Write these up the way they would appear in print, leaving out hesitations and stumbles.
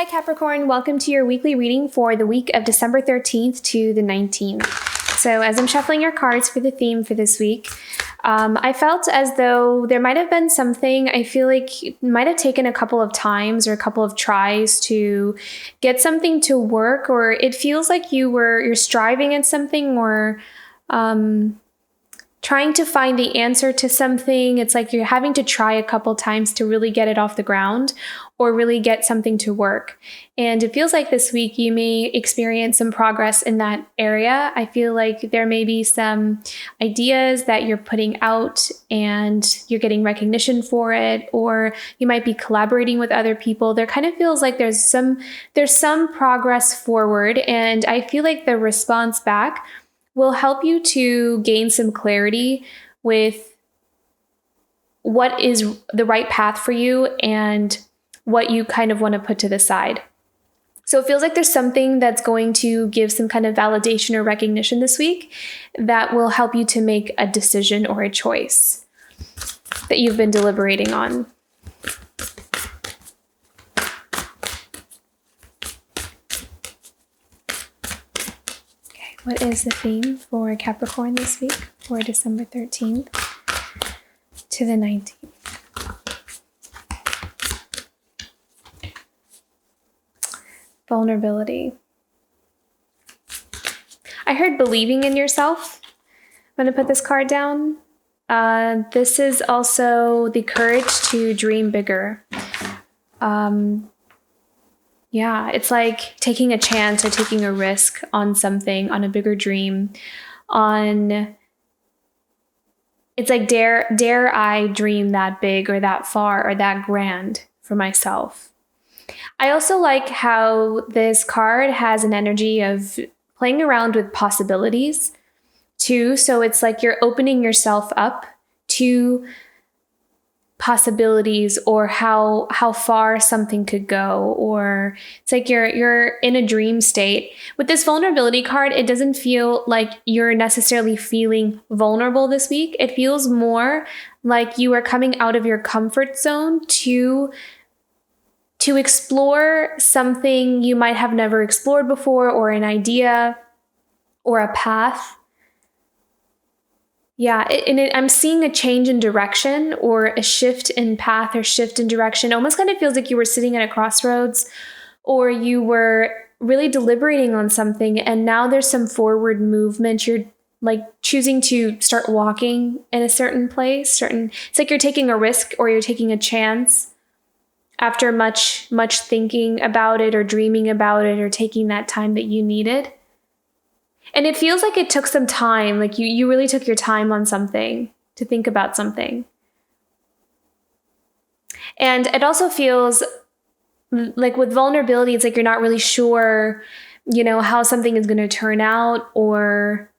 Hi Capricorn, welcome to your weekly reading for the week of December 13th to the 19th. So as I'm shuffling your cards for the theme for this week, I felt as though there might have been something, I feel like it might have taken a couple of times or a couple of tries to get something to work, or it feels like you're striving at something, or trying to find the answer to something. It's like you're having to try a couple times to really get it off the ground or really get something to work. And it feels like this week you may experience some progress in that area. I feel like there may be some ideas that you're putting out and you're getting recognition for it, or you might be collaborating with other people. There kind of feels like there's some progress forward, and I feel like the response back will help you to gain some clarity with what is the right path for you and what you kind of want to put to the side. So it feels like there's something that's going to give some kind of validation or recognition this week that will help you to make a decision or a choice that you've been deliberating on. What is the theme for Capricorn this week for December 13th to the 19th? Vulnerability. I heard believing in yourself. I'm going to put this card down. This is also the courage to dream bigger. Yeah, it's like taking a chance or taking a risk on something, on a bigger dream, it's like, dare I dream that big or that far or that grand for myself. I also like how this card has an energy of playing around with possibilities too. So it's like you're opening yourself up to possibilities, or how far something could go, or it's like you're in a dream state. With this vulnerability card, it doesn't feel like you're necessarily feeling vulnerable this week. It feels more like you are coming out of your comfort zone to explore something you might have never explored before, or an idea or a path. Yeah, I'm seeing a change in direction, or a shift in path, or shift in direction. It almost kind of feels like you were sitting at a crossroads, or you were really deliberating on something, and now there's some forward movement. You're like choosing to start walking in a certain place. It's like you're taking a risk, or you're taking a chance after much thinking about it, or dreaming about it, or taking that time that you needed. And it feels like it took some time, like you really took your time on something, to think about something. And it also feels like with vulnerability, it's like you're not really sure, how something is going to turn out, or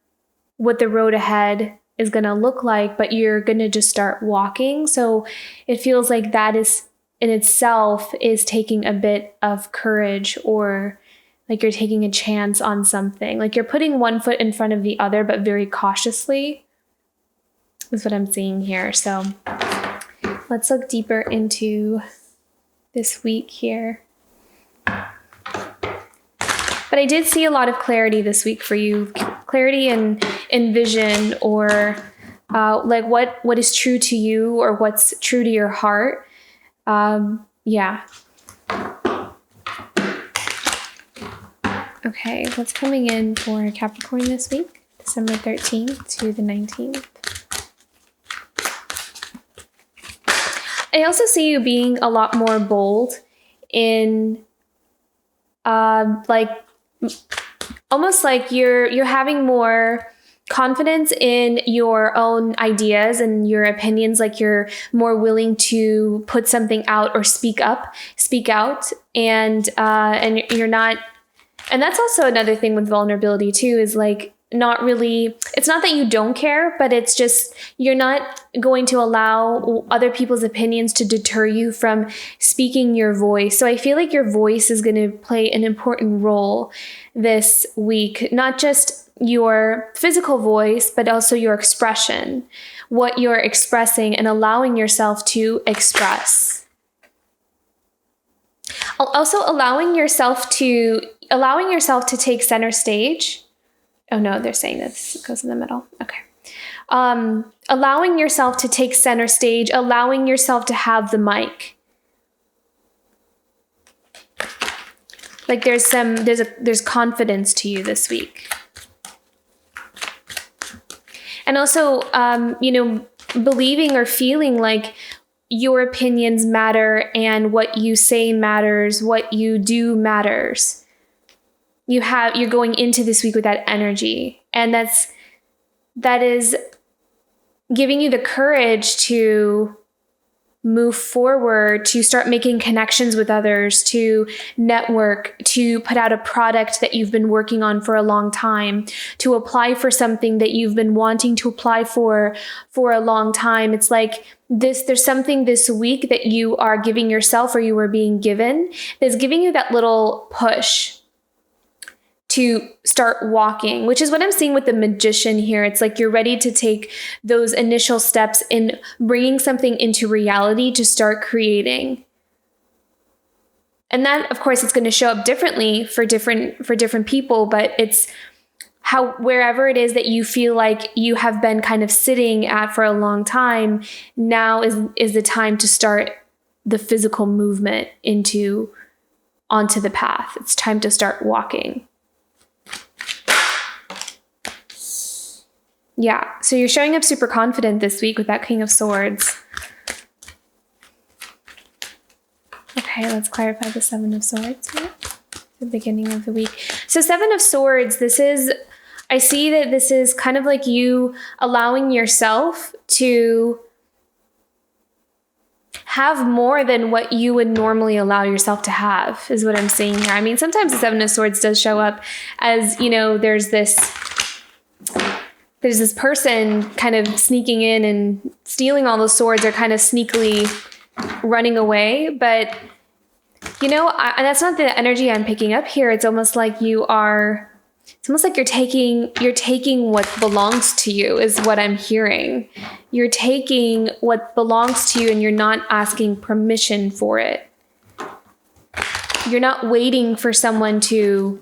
what the road ahead is going to look like, but you're going to just start walking. So it feels like that is in itself is taking a bit of courage, or like you're taking a chance on something. Like you're putting one foot in front of the other, but very cautiously, is what I'm seeing here. So let's look deeper into this week here. But I did see a lot of clarity this week for you. Clarity in vision, or like what is true to you, or what's true to your heart. Yeah. Okay, what's coming in for Capricorn this week, December 13th to the 19th? I also see you being a lot more bold in, like, almost like you're having more confidence in your own ideas and your opinions. Like you're more willing to put something out, or speak out, and you're not. And that's also another thing with vulnerability too, is like it's not that you don't care, but it's just you're not going to allow other people's opinions to deter you from speaking your voice. So I feel like your voice is going to play an important role this week, not just your physical voice, but also your expression, what you're expressing and allowing yourself to express. Also allowing yourself to take center stage. Oh no, they're saying this goes in the middle. Okay. Allowing yourself to take center stage, allowing yourself to have the mic. Like there's confidence to you this week. And also, believing or feeling like your opinions matter and what you say matters, what you do matters. You're going into this week with that energy. And that is giving you the courage to move forward, to start making connections with others, to network, to put out a product that you've been working on for a long time, to apply for something that you've been wanting to apply for a long time. It's like there's something this week that you are giving yourself or you are being given that's giving you that little push to start walking, which is what I'm seeing with the Magician here. It's like you're ready to take those initial steps in bringing something into reality to start creating. And that, of course, it's going to show up differently for different people, but it's wherever it is that you feel like you have been kind of sitting at for a long time, now is the time to start the physical movement onto the path. It's time to start walking. Yeah, so you're showing up super confident this week with that King of Swords. Okay, let's clarify the Seven of Swords here. The beginning of the week. So Seven of Swords, I see that this is kind of like you allowing yourself to have more than what you would normally allow yourself to have, is what I'm seeing here. I mean, sometimes the Seven of Swords does show up as, there's this person kind of sneaking in and stealing all the swords or kind of sneakily running away. But, that's not the energy I'm picking up here. It's almost like you're taking what belongs to you is what I'm hearing. You're taking what belongs to you and you're not asking permission for it. You're not waiting for someone to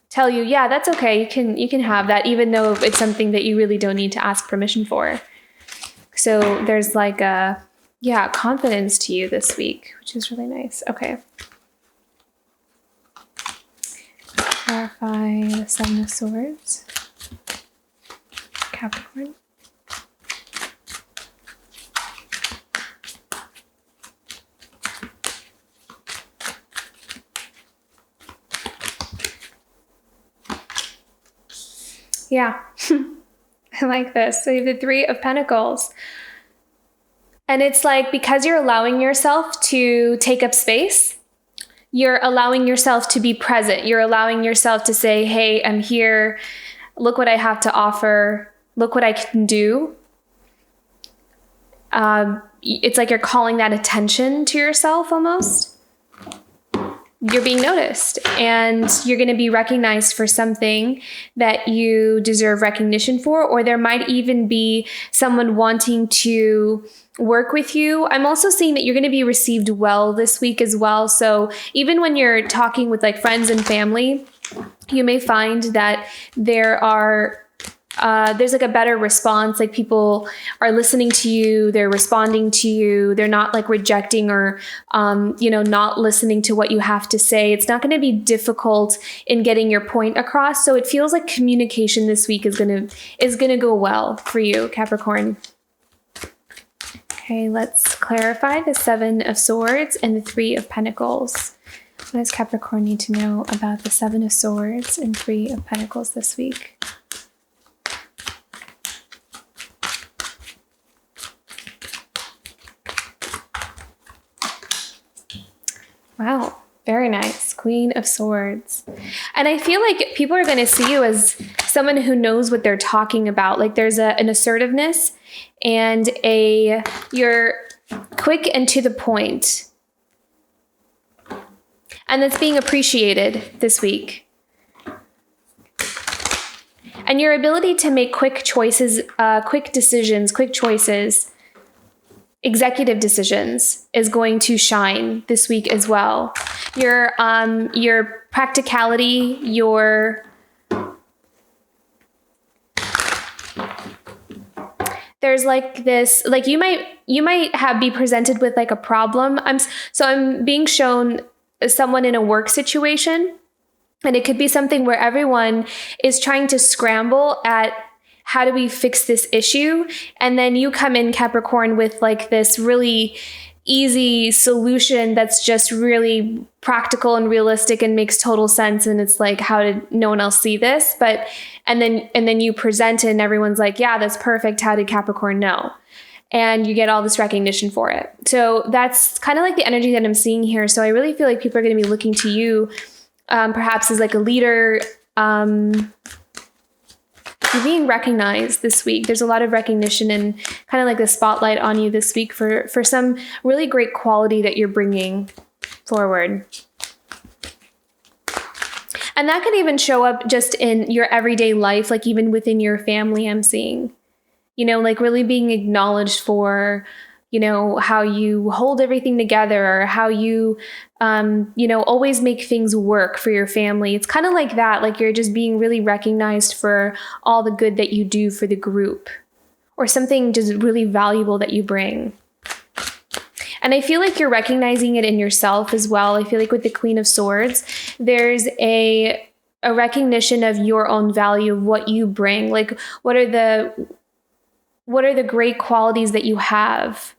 tell you, yeah, that's okay. You can have that, even though it's something that you really don't need to ask permission for. So there's like confidence to you this week, which is really nice. Okay. Clarify the Seven of Swords. Capricorn. Yeah, I like this. So you have the Three of Pentacles. And it's like, because you're allowing yourself to take up space, you're allowing yourself to be present. You're allowing yourself to say, hey, I'm here. Look what I have to offer. Look what I can do. It's like you're calling that attention to yourself almost. You're being noticed and you're going to be recognized for something that you deserve recognition for, or there might even be someone wanting to work with you. I'm also seeing that you're going to be received well this week as well. So even when you're talking with like friends and family, you may find that there's like a better response. Like people are listening to you, they're responding to you, they're not like rejecting or, not listening to what you have to say. It's not going to be difficult in getting your point across. So it feels like communication this week is going to go well for you, Capricorn. Okay, let's clarify the Seven of Swords and the Three of Pentacles. What does Capricorn need to know about the Seven of Swords and Three of Pentacles this week? Wow, very nice. Queen of Swords. And I feel like people are going to see you as someone who knows what they're talking about. Like there's an assertiveness and you're quick and to the point. And that's being appreciated this week. And your ability to make quick choices, quick decisions, quick choices executive decisions is going to shine this week as well. Your practicality, there's like this, like you might be presented with like a problem. I'm being shown someone in a work situation, and it could be something where everyone is trying to scramble at how do we fix this issue? And then you come in, Capricorn, with like this really easy solution that's just really practical and realistic and makes total sense. And it's like, how did no one else see this? And then you present it and everyone's like, yeah, that's perfect. How did Capricorn know? And you get all this recognition for it. So that's kind of like the energy that I'm seeing here. So I really feel like people are going to be looking to you, perhaps as like a leader. You're being recognized this week. There's a lot of recognition and kind of like the spotlight on you this week for some really great quality that you're bringing forward. And that can even show up just in your everyday life, like even within your family, I'm seeing, like really being acknowledged for, how you hold everything together, or how you, always make things work for your family. It's kind of like that, like you're just being really recognized for all the good that you do for the group, or something just really valuable that you bring. And I feel like you're recognizing it in yourself as well. I feel like with the Queen of Swords, there's a recognition of your own value, of what you bring. Like, what are the great qualities that you have?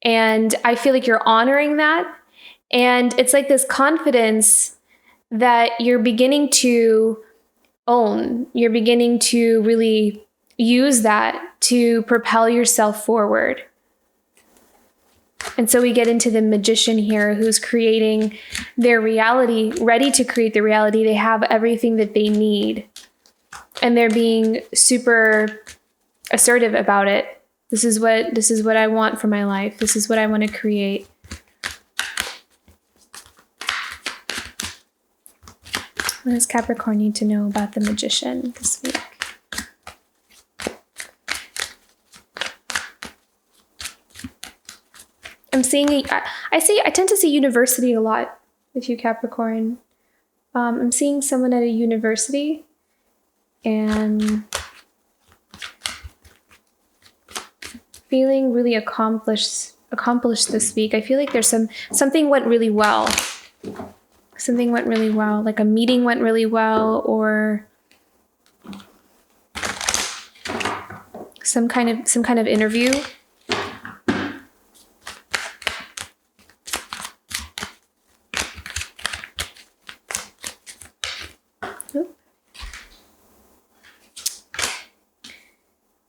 And I feel like you're honoring that. And it's like this confidence that you're beginning to own. You're beginning to really use that to propel yourself forward. And so we get into the Magician here, who's creating their reality, ready to create the reality. They have everything that they need, and they're being super assertive about it. This is what I want for my life. This is what I want to create. What does Capricorn need to know about the Magician this week? I'm seeing I tend to see university a lot with you, Capricorn. I'm seeing someone at a university, and feeling really accomplished this week. I feel like there's something went really well. Something went really well, like a meeting went really well, or some kind of interview.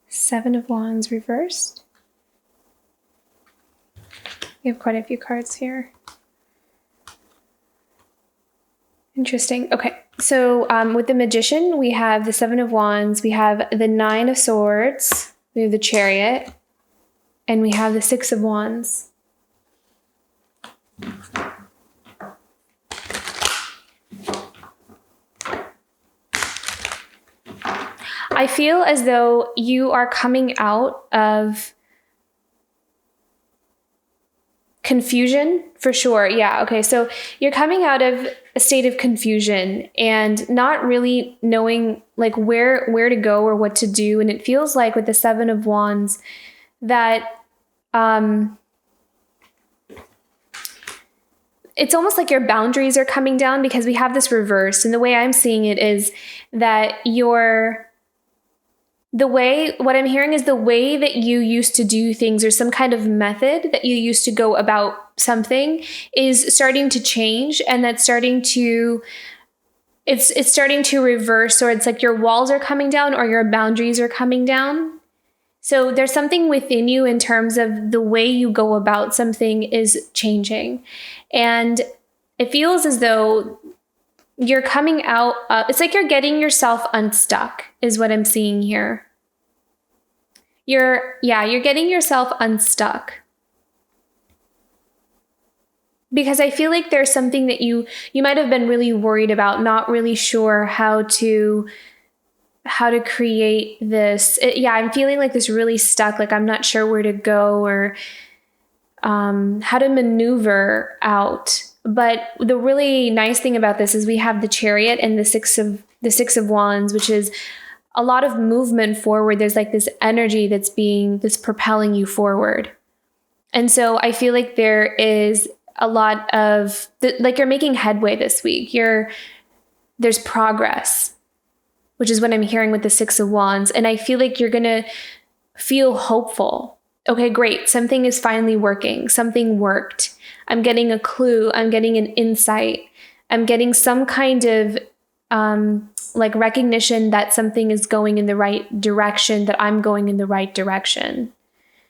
Seven of Wands reversed. We have quite a few cards here. Interesting. Okay, so with the Magician, we have the Seven of Wands, we have the Nine of Swords, we have the Chariot, and we have the Six of Wands. I feel as though you are coming out of confusion, for sure. Yeah, okay. So you're coming out of a state of confusion and not really knowing like where to go or what to do. And it feels like with the Seven of Wands that it's almost like your boundaries are coming down, because we have this reverse. And the way I'm seeing it is that what I'm hearing is the way that you used to do things, or some kind of method that you used to go about something, is starting to change, and that's starting to reverse, or it's like your walls are coming down or your boundaries are coming down. So there's something within you in terms of the way you go about something is changing. And it feels as though you're coming out, it's like you're getting yourself unstuck is what I'm seeing here. You're getting yourself unstuck. Because I feel like there's something that you might have been really worried about, not really sure how to create this. I'm feeling like this really stuck, like I'm not sure where to go, or how to maneuver out. But the really nice thing about this is we have the Chariot and the Six of Wands, which is a lot of movement forward. There's like this energy that's propelling you forward. And so I feel like there is a lot of like you're making headway this week. There's progress, which is what I'm hearing with the Six of Wands. And I feel like you're going to feel hopeful. Okay, great. Something is finally working. Something worked. I'm getting a clue. I'm getting an insight. I'm getting some kind of like recognition that something is going in the right direction, that I'm going in the right direction.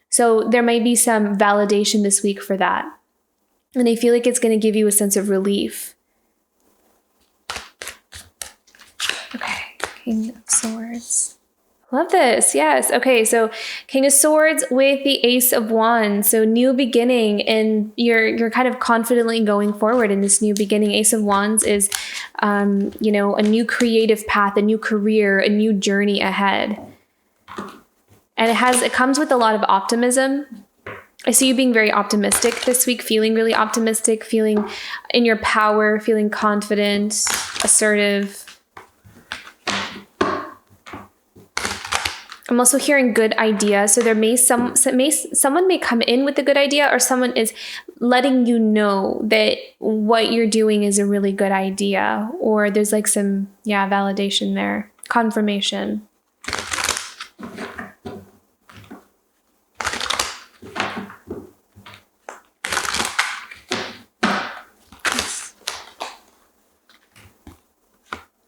So there might be some validation this week for that. And I feel like it's going to give you a sense of relief. Okay, King of Swords. Love this. Yes. Okay. So King of Swords with the Ace of Wands. So new beginning, and you're kind of confidently going forward in this new beginning. Ace of Wands is, a new creative path, a new career, a new journey ahead. And it comes with a lot of optimism. I see you being very optimistic this week, feeling really optimistic, feeling in your power, feeling confident, assertive. I'm also hearing good idea. So someone may come in with a good idea, or someone is letting you know that what you're doing is a really good idea, or there's like some, validation there, confirmation.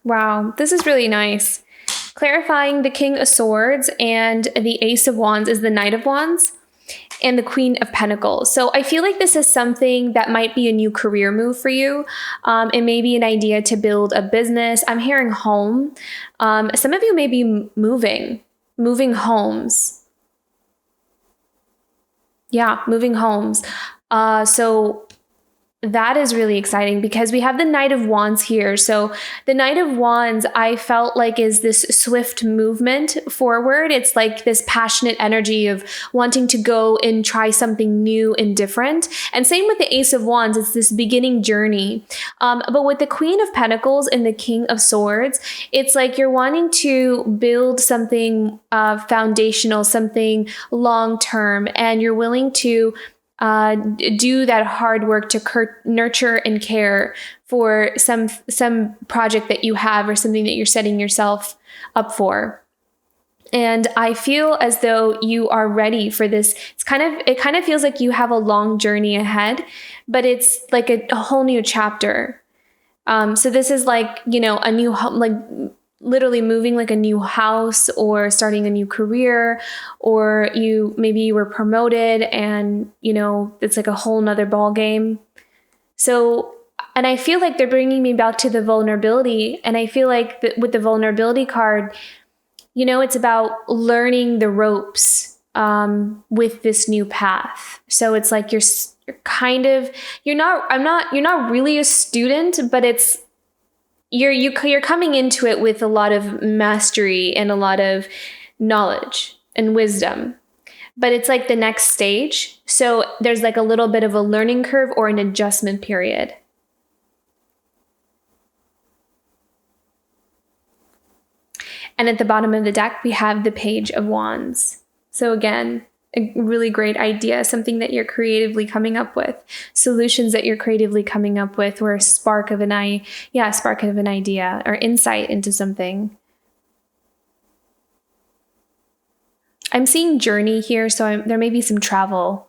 Wow, this is really nice. Clarifying the King of Swords and the Ace of Wands is the Knight of Wands and the Queen of Pentacles. So I feel like this is something that might be a new career move for you. It may be an idea to build a business. I'm hearing home. Some of you may be moving homes. Yeah, moving homes. So that is really exciting because we have the Knight of Wands here. So the Knight of Wands, I felt like, is this swift movement forward. It's like this passionate energy of wanting to go and try something new and different. And same with the Ace of Wands, it's this beginning journey. But with the Queen of Pentacles and the King of Swords, it's like you're wanting to build something foundational, something long-term, and you're willing to do that hard work to nurture and care for some project that you have or something that you're setting yourself up for. And I feel as though you are ready for this. It kind of feels like you have a long journey ahead, but it's like a whole new chapter. So this is like, a new home, like literally moving like a new house or starting a new career, or maybe you were promoted and, it's like a whole nother ball game. So, and I feel like they're bringing me back to the vulnerability. And I feel like with the vulnerability card, it's about learning the ropes with this new path. So it's like you're not really a student, but it's, you're coming into it with a lot of mastery and a lot of knowledge and wisdom, but it's like the next stage. So there's like a little bit of a learning curve or an adjustment period. And at the bottom of the deck, we have the Page of Wands. So again, a really great idea, something that you're creatively coming up with, solutions that you're creatively coming up with, or a spark of an idea or insight into something. I'm seeing journey here, so there may be some travel,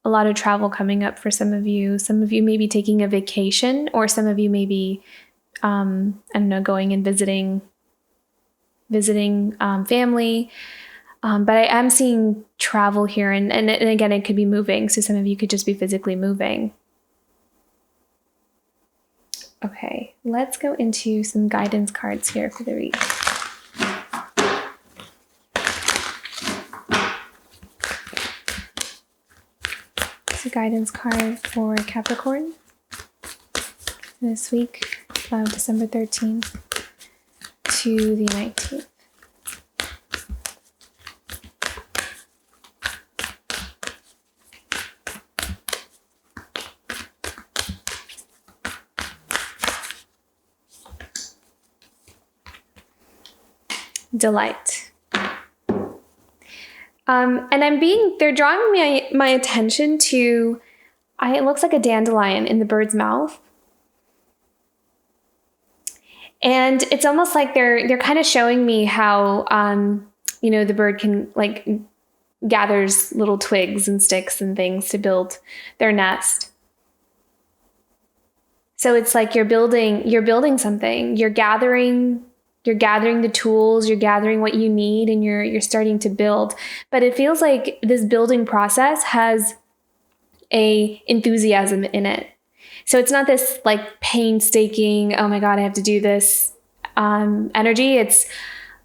a lot of travel coming up for some of you. Some of you may be taking a vacation, or some of you may be, going and visiting family. But I am seeing travel here, and again, it could be moving. So some of you could just be physically moving. Okay, let's go into some guidance cards here for the week. So guidance card for Capricorn this week of December 13th to the 19th. delight. And they're drawing my attention to, it looks like a dandelion in the bird's mouth. And it's almost like they're kind of showing me how, the bird can gathers little twigs and sticks and things to build their nest. So it's like you're building something. You're gathering the tools, you're gathering what you need, and you're starting to build. But it feels like this building process has a enthusiasm in it. So it's not this painstaking, oh my God, I have to do this energy. It's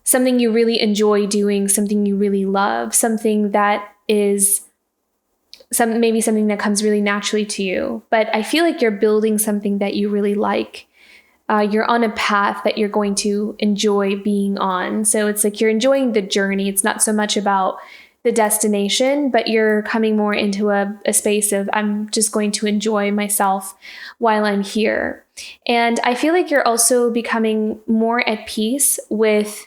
something you really enjoy doing, something you really love, something that is maybe something that comes really naturally to you. But I feel like you're building something that you really like. You're on a path that you're going to enjoy being on. So it's like you're enjoying the journey. It's not so much about the destination, but you're coming more into a space of, I'm just going to enjoy myself while I'm here. And I feel like you're also becoming more at peace with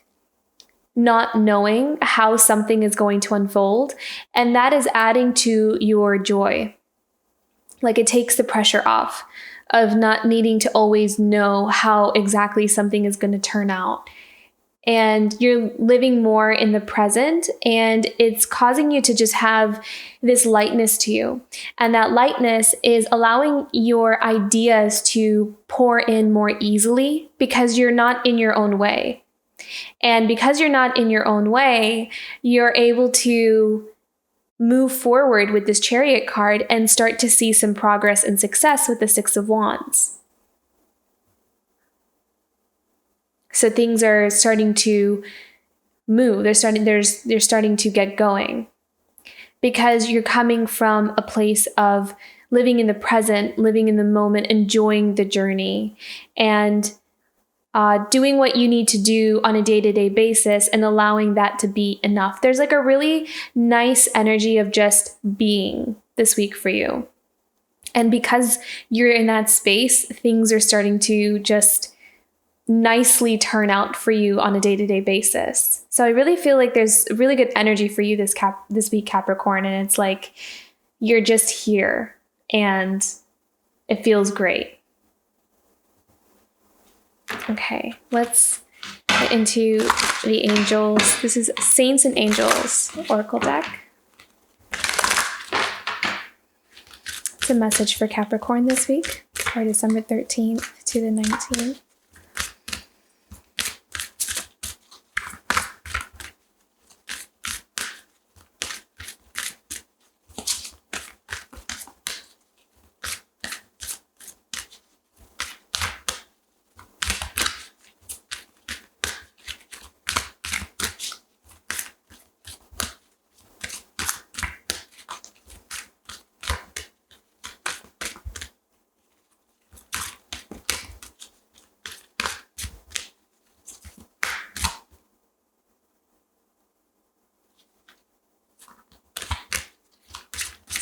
not knowing how something is going to unfold. And that is adding to your joy. It takes the pressure off of not needing to always know how exactly something is going to turn out. And you're living more in the present, and it's causing you to just have this lightness to you. And that lightness is allowing your ideas to pour in more easily because you're not in your own way. And because you're not in your own way, you're able to move forward with this Chariot card and start to see some progress and success with the Six of Wands. So things are starting to move. They're starting to get going because you're coming from a place of living in the present, living in the moment, enjoying the journey, and doing what you need to do on a day-to-day basis and allowing that to be enough. There's a really nice energy of just being this week for you. And because you're in that space, things are starting to just nicely turn out for you on a day-to-day basis. So I really feel like there's really good energy for you this week, Capricorn. And it's like you're just here and it feels great. Okay, let's get into the angels. This is Saints and Angels Oracle deck. It's a message for Capricorn this week, for December 13th to the 19th.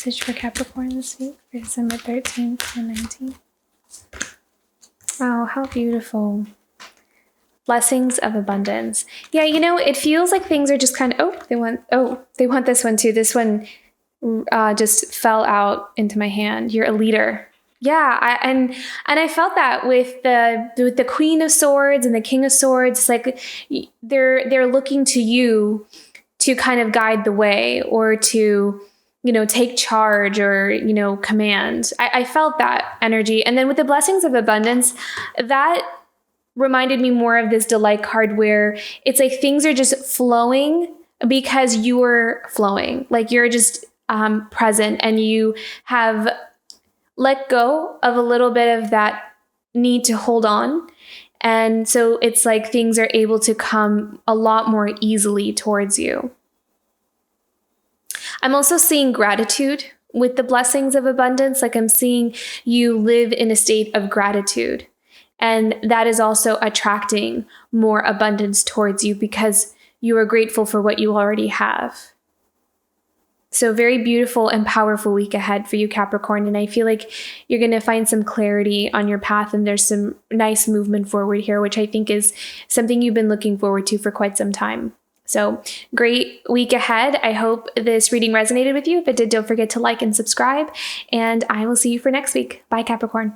Message for Capricorn this week for December 13th to 19th. Oh, how beautiful. Blessings of abundance. Yeah, it feels like things are just kind of, they want this one too. This one just fell out into my hand. You're a leader. Yeah, and I felt that with the Queen of Swords and the King of Swords. It's like they're looking to you to kind of guide the way or to take charge or, command. I felt that energy. And then with the blessings of abundance, that reminded me more of this delight card where it's like things are just flowing because you are flowing. Like you're just present and you have let go of a little bit of that need to hold on. And so it's like things are able to come a lot more easily towards you. I'm also seeing gratitude with the blessings of abundance. Like I'm seeing you live in a state of gratitude. And that is also attracting more abundance towards you because you are grateful for what you already have. So very beautiful and powerful week ahead for you, Capricorn. And I feel like you're going to find some clarity on your path, and there's some nice movement forward here, which I think is something you've been looking forward to for quite some time. So great week ahead. I hope this reading resonated with you. If it did, don't forget to like and subscribe, and I will see you for next week. Bye, Capricorn.